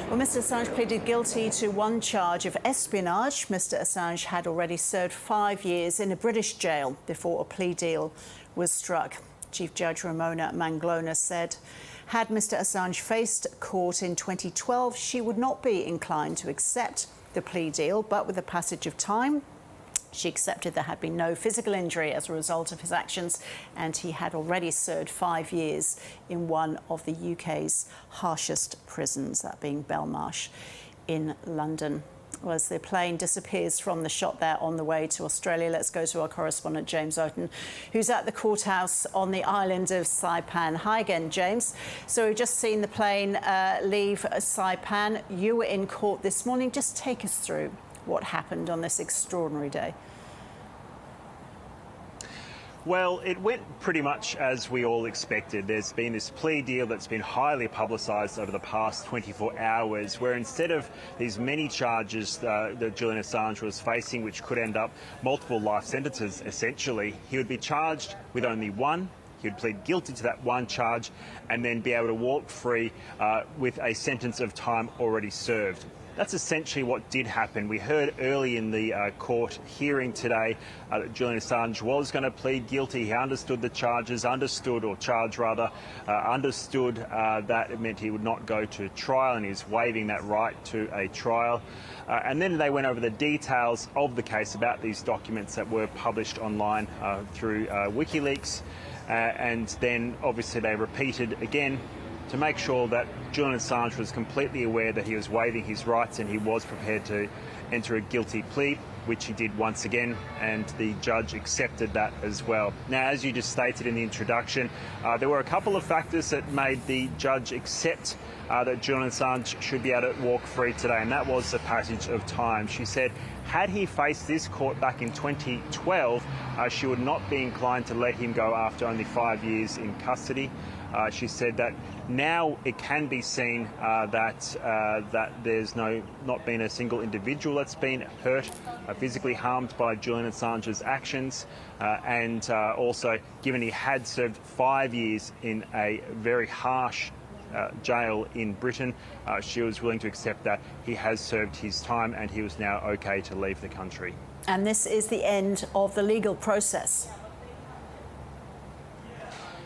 Well, Mr. Assange pleaded guilty to one charge of espionage. Mr. Assange had already served 5 years in a British jail before a plea deal was struck. Chief Judge Ramona Manglona said, had Mr. Assange faced court in 2012, she would not be inclined to accept the plea deal, but with the passage of time, she accepted there had been no physical injury as a result of his actions, and he had already served 5 years in one of the UK's harshest prisons, that being Belmarsh in London. Well, as the plane disappears from the shot there on the way to Australia, let's go to our correspondent James Oaten, who's at the courthouse on the island of Saipan. Hi again, James. So we've just seen the plane leave Saipan. You were in court this morning. Just take us through what happened on this extraordinary day. Well, it went pretty much as we all expected. There's been this plea deal that's been highly publicised over the past 24 hours, where instead of these many charges that Julian Assange was facing, which could end up multiple life sentences, essentially, he would be charged with only one. He would plead guilty to that one charge and then be able to walk free with a sentence of time already served. That's essentially what did happen. We heard early in the court hearing today that Julian Assange was going to plead guilty. He understood the charges, understood that it meant he would not go to trial, and he's waiving that right to a trial. And then they went over the details of the case about these documents that were published online through WikiLeaks. And then obviously they repeated again to make sure that Julian Assange was completely aware that he was waiving his rights and he was prepared to enter a guilty plea, which he did once again, and the judge accepted that as well. Now, as you just stated in the introduction, there were a couple of factors that made the judge accept that Julian Assange should be able to walk free today, and that was the passage of time. She said, had he faced this court back in 2012, she would not be inclined to let him go after only 5 years in custody. She said that now it can be seen that there's not been a single individual that's been hurt, physically harmed by Julian Assange's actions, and also given he had served 5 years in a very harsh jail in Britain, she was willing to accept that he has served his time and he was now okay to leave the country. And this is the end of the legal process.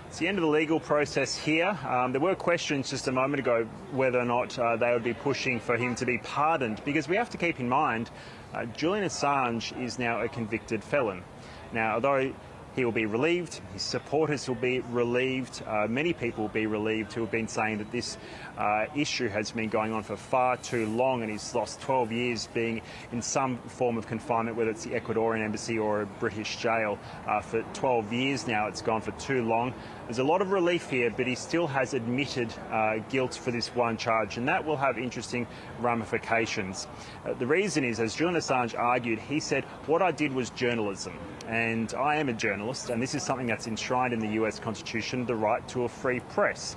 It's the end of the legal process here. There were questions just a moment ago whether or not they would be pushing for him to be pardoned, because we have to keep in mind Julian Assange is now a convicted felon. Now, although he will be relieved, his supporters will be relieved, many people will be relieved who have been saying that this issue has been going on for far too long, and he's lost 12 years being in some form of confinement, whether it's the Ecuadorian embassy or a British jail. For 12 years now, it's gone for too long. There's a lot of relief here, but he still has admitted guilt for this one charge, and that will have interesting ramifications. The reason is, as Julian Assange argued, he said, what I did was journalism, and I am a journalist, and this is something that's enshrined in the US Constitution, the right to a free press.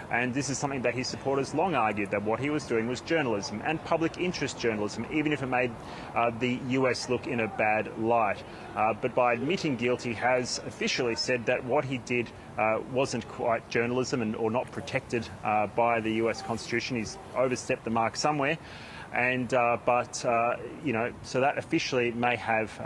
And this is something that his supporters long argued, that what he was doing was journalism and public interest journalism, even if it made the US look in a bad light. But by admitting guilt, he has officially said that what he did wasn't quite journalism or not protected by the US Constitution. He's overstepped the mark somewhere. And so that officially may have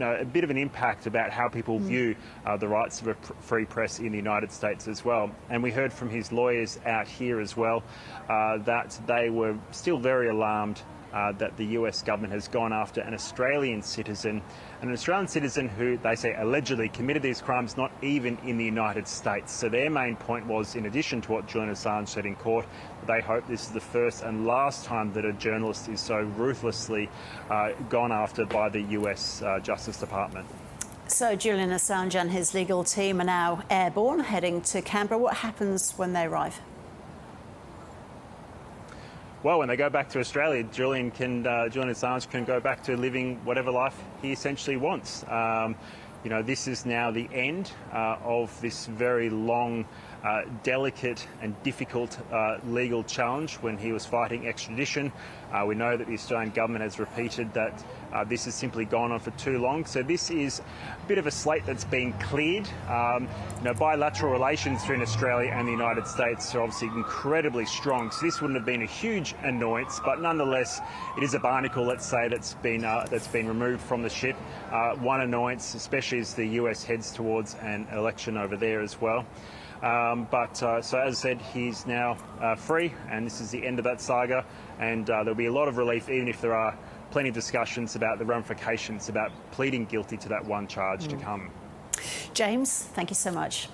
a bit of an impact about how people view the rights of a free press in the United States as well. And we heard from his lawyers out here as well that they were still very alarmed that the US government has gone after an Australian citizen who they say allegedly committed these crimes not even in the United States. So their main point was, in addition to what Julian Assange said in court, they hope this is the first and last time that a journalist is so ruthlessly gone after by the US Justice Department. So Julian Assange and his legal team are now airborne, heading to Canberra. What happens when they arrive? Well, when they go back to Australia, Julian Assange can go back to living whatever life he essentially wants. This is now the end of this very long, delicate and difficult legal challenge when he was fighting extradition. We know that the Australian government has repeated that this has simply gone on for too long. So this is a bit of a slate that's been cleared. Bilateral relations between Australia and the United States are obviously incredibly strong, so this wouldn't have been a huge annoyance, but nonetheless it is a barnacle, let's say, that's been removed from the ship. One annoyance, especially as the US heads towards an election over there as well. So as I said, he's now free, and this is the end of that saga, and there'll be a lot of relief, even if there are plenty of discussions about the ramifications about pleading guilty to that one charge to come. James, thank you so much.